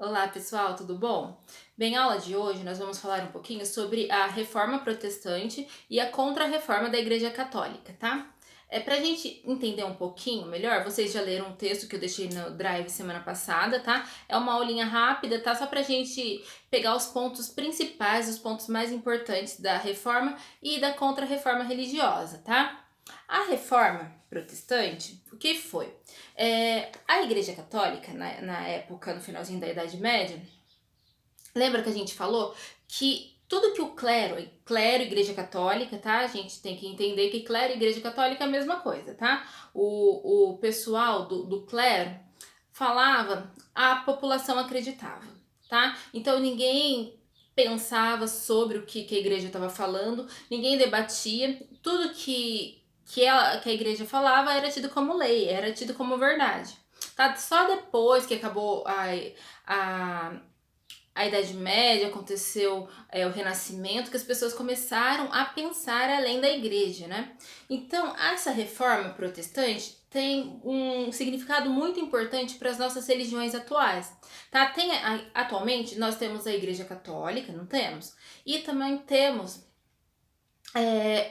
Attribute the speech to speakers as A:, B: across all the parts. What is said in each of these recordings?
A: Olá pessoal, tudo bom? Bem, a aula de hoje nós vamos falar um pouquinho sobre a Reforma Protestante e a Contra-Reforma da Igreja Católica, tá? Pra gente entender um pouquinho melhor, vocês já leram um texto que eu deixei no Drive semana passada, tá? É uma aulinha rápida, tá? Só pra gente pegar os pontos principais, os pontos mais importantes da Reforma e da Contra-Reforma religiosa, tá? A Reforma Protestante, o que foi? A Igreja Católica, na época, no finalzinho da Idade Média, lembra que a gente falou que tudo que o clero e Igreja Católica, tá? A gente tem que entender que clero e Igreja Católica é a mesma coisa, tá? O pessoal do clero falava, a população acreditava, tá? Então ninguém pensava sobre o que a igreja estava falando, ninguém debatia, tudo que a igreja falava era tido como lei, era tido como verdade. Tá? Só depois que acabou a, a Idade Média, aconteceu o Renascimento, que as pessoas começaram a pensar além da igreja, né? Então, essa reforma protestante tem um significado muito importante para as nossas religiões atuais, tá? Atualmente, nós temos a Igreja Católica, não temos? E também temos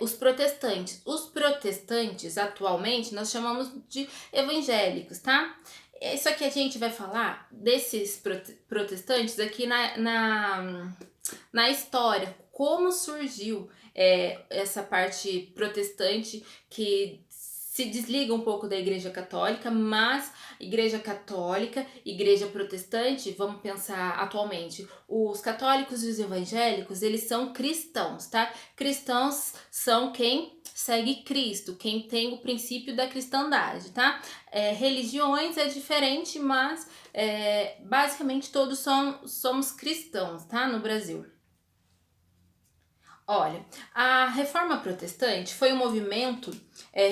A: os protestantes. Os protestantes, atualmente, nós chamamos de evangélicos, tá? Isso aqui a gente vai falar desses protestantes aqui na história, como surgiu essa parte protestante que se desliga um pouco da Igreja Católica, mas Igreja Católica, Igreja Protestante, vamos pensar atualmente, os católicos e os evangélicos, eles são cristãos, tá? Cristãos são quem segue Cristo, quem tem o princípio da cristandade, tá? Religiões é diferente, mas basicamente todos somos cristãos, tá? No Brasil. Olha, a Reforma Protestante foi um movimento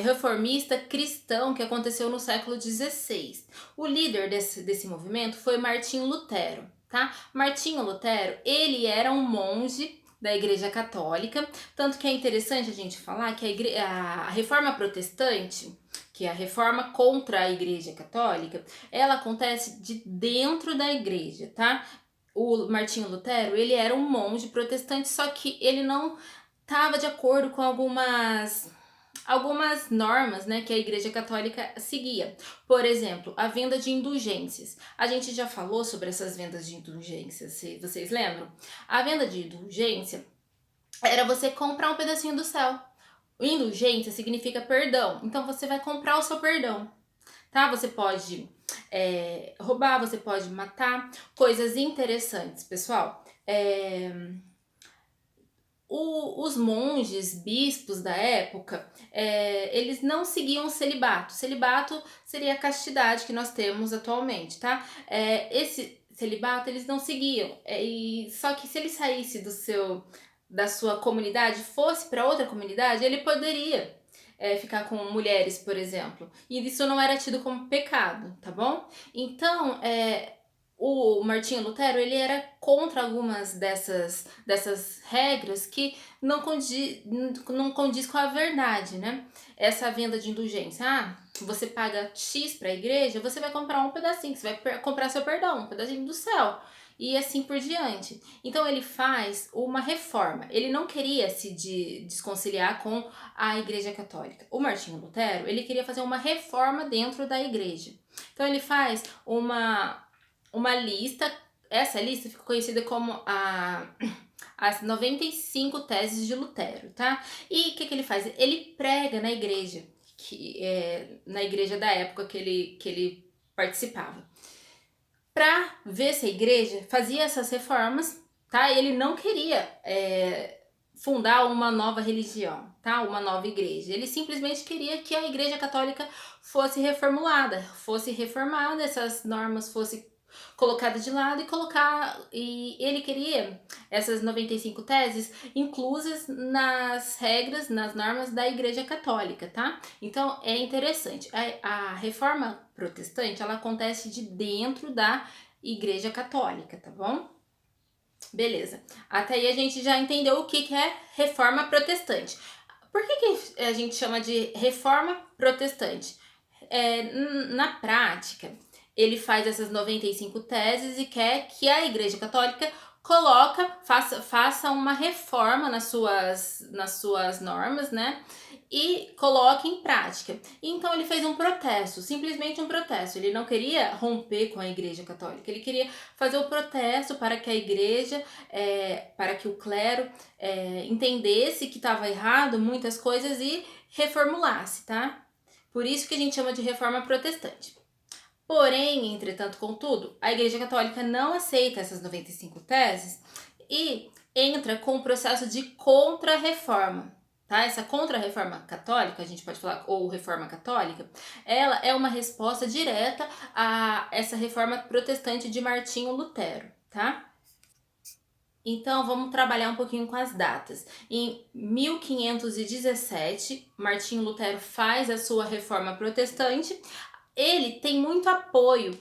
A: reformista cristão que aconteceu no século XVI. O líder desse movimento foi Martinho Lutero, tá? Martinho Lutero, ele era um monge da Igreja Católica, tanto que é interessante a gente falar que a Reforma Protestante, que é a reforma contra a Igreja Católica, ela acontece de dentro da igreja, tá? O Martinho Lutero, ele era um monge protestante, só que ele não estava de acordo com algumas normas, né, que a Igreja Católica seguia. Por exemplo, a venda de indulgências. A gente já falou sobre essas vendas de indulgências, se vocês lembram? A venda de indulgência era você comprar um pedacinho do céu. Indulgência significa perdão. Então você vai comprar o seu perdão, tá? Você pode roubar, você pode matar. Coisas interessantes, pessoal. Os monges, bispos da época, eles não seguiam o celibato. Celibato seria a castidade que nós temos atualmente, tá? Esse celibato eles não seguiam. Só que se ele saísse da sua comunidade, fosse para outra comunidade, ele poderia ficar com mulheres, por exemplo. E isso não era tido como pecado, tá bom? Então, o Martinho Lutero, ele era contra algumas dessas regras que não condiz com a verdade, né? Essa venda de indulgência. Você paga X para a igreja, você vai comprar um pedacinho, você vai comprar seu perdão, um pedacinho do céu. E assim por diante. Então ele faz uma reforma. Ele não queria se desconciliar com a Igreja Católica. O Martinho Lutero, ele queria fazer uma reforma dentro da igreja. Então ele faz uma lista, essa lista ficou conhecida como as 95 teses de Lutero, tá? E o que ele faz? Ele prega na igreja, na igreja da época que ele participava. Para ver se a igreja fazia essas reformas, tá? Ele não queria fundar uma nova religião, tá? Uma nova igreja. Ele simplesmente queria que a Igreja Católica fosse reformulada, essas normas fossem colocadas de lado e ele queria essas 95 teses inclusas nas regras, nas normas da Igreja Católica, tá? Então é interessante. A reforma protestante, ela acontece de dentro da Igreja Católica, tá bom? Beleza. Até aí a gente já entendeu o que é reforma protestante. Por que a gente chama de reforma protestante? Na prática, ele faz essas 95 teses e quer que a Igreja Católica faça uma reforma nas suas normas, né? E coloque em prática. Então ele fez um protesto, simplesmente um protesto. Ele não queria romper com a Igreja Católica, ele queria fazer o protesto para que a Igreja, para que o clero entendesse que estava errado muitas coisas e reformulasse, tá? Por isso que a gente chama de reforma protestante. Porém, entretanto, contudo, a Igreja Católica não aceita essas 95 teses e entra com o processo de contra-reforma. Tá? Essa contra-reforma católica, a gente pode falar, ou reforma católica, ela é uma resposta direta a essa reforma protestante de Martinho Lutero, tá? Então, vamos trabalhar um pouquinho com as datas. Em 1517, Martinho Lutero faz a sua reforma protestante. Ele tem muito apoio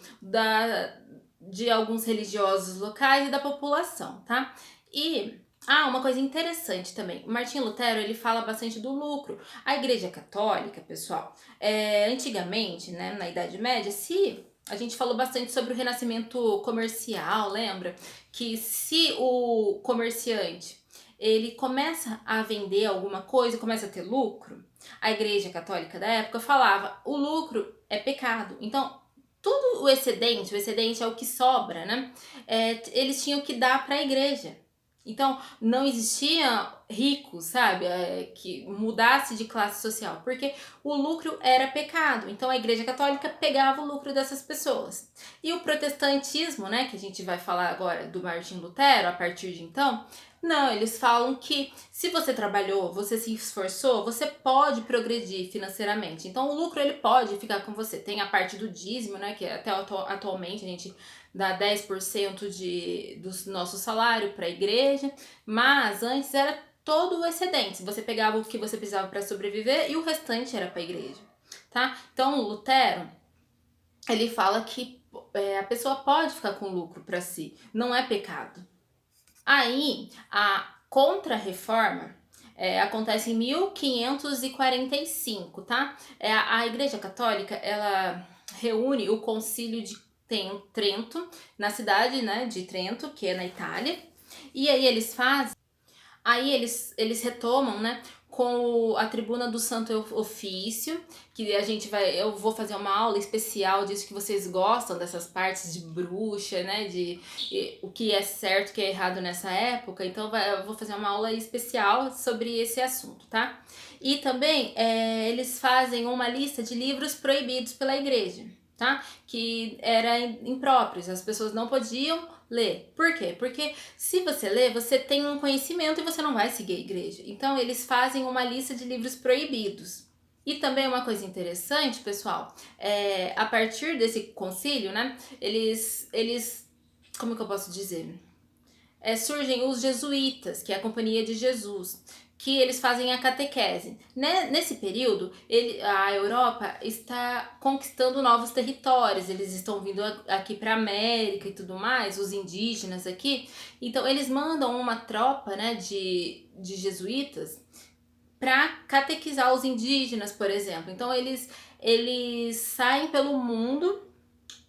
A: de alguns religiosos locais e da população, tá? E uma coisa interessante também, o Martinho Lutero, ele fala bastante do lucro. A Igreja Católica, pessoal, antigamente, né, na Idade Média, a gente falou bastante sobre o renascimento comercial, lembra? Que se o comerciante ele começa a vender alguma coisa, começa a ter lucro, a Igreja Católica da época falava, o lucro é pecado. Então, tudo o excedente é o que sobra, né? Eles tinham que dar para a igreja. Então, não existia rico, sabe? Que mudasse de classe social, porque o lucro era pecado. Então, a Igreja Católica pegava o lucro dessas pessoas. E o protestantismo, né, que a gente vai falar agora do Martim Lutero, a partir de então, não, eles falam que se você trabalhou, você se esforçou, você pode progredir financeiramente. Então, o lucro ele pode ficar com você. Tem a parte do dízimo, né, que até atualmente a gente dá 10% do nosso salário para a igreja, mas antes era todo o excedente. Você pegava o que você precisava para sobreviver e o restante era para a igreja, tá? Então, o Lutero, ele fala que a pessoa pode ficar com lucro para si, não é pecado. Aí, a Contra-Reforma acontece em 1545, tá? A Igreja Católica, ela reúne o Concílio de Trento, na cidade, né, de Trento, que é na Itália, e aí eles retomam, né, com a tribuna do Santo Ofício, que eu vou fazer uma aula especial disso, que vocês gostam dessas partes de bruxa, né, o que é certo, o que é errado nessa época, então eu vou fazer uma aula especial sobre esse assunto, tá? E também eles fazem uma lista de livros proibidos pela igreja, tá? Que era impróprios, as pessoas não podiam ler. Por quê? Porque se você lê, você tem um conhecimento e você não vai seguir a igreja. Então, eles fazem uma lista de livros proibidos. E também uma coisa interessante, pessoal, a partir desse concílio, né, eles como que eu posso dizer? Surgem os jesuítas, que é a Companhia de Jesus, que eles fazem a catequese. Nesse período, a Europa está conquistando novos territórios, eles estão vindo aqui para a América e tudo mais, os indígenas aqui. Então, eles mandam uma tropa, né, de jesuítas para catequizar os indígenas, por exemplo. Então, eles saem pelo mundo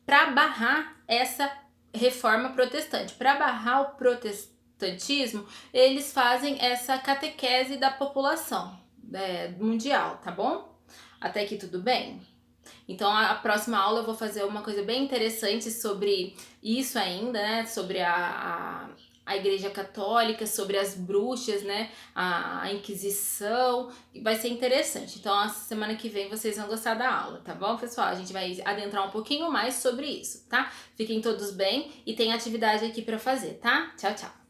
A: para barrar essa reforma protestante. Para barrar o protestantismo, eles fazem essa catequese da população mundial, tá bom? Até aqui tudo bem? Então, a próxima aula eu vou fazer uma coisa bem interessante sobre isso ainda, né? Sobre a Igreja Católica, sobre as bruxas, né? A Inquisição. Vai ser interessante. Então, a semana que vem vocês vão gostar da aula, tá bom, pessoal? A gente vai adentrar um pouquinho mais sobre isso, tá? Fiquem todos bem e tem atividade aqui para fazer, tá? Tchau, tchau!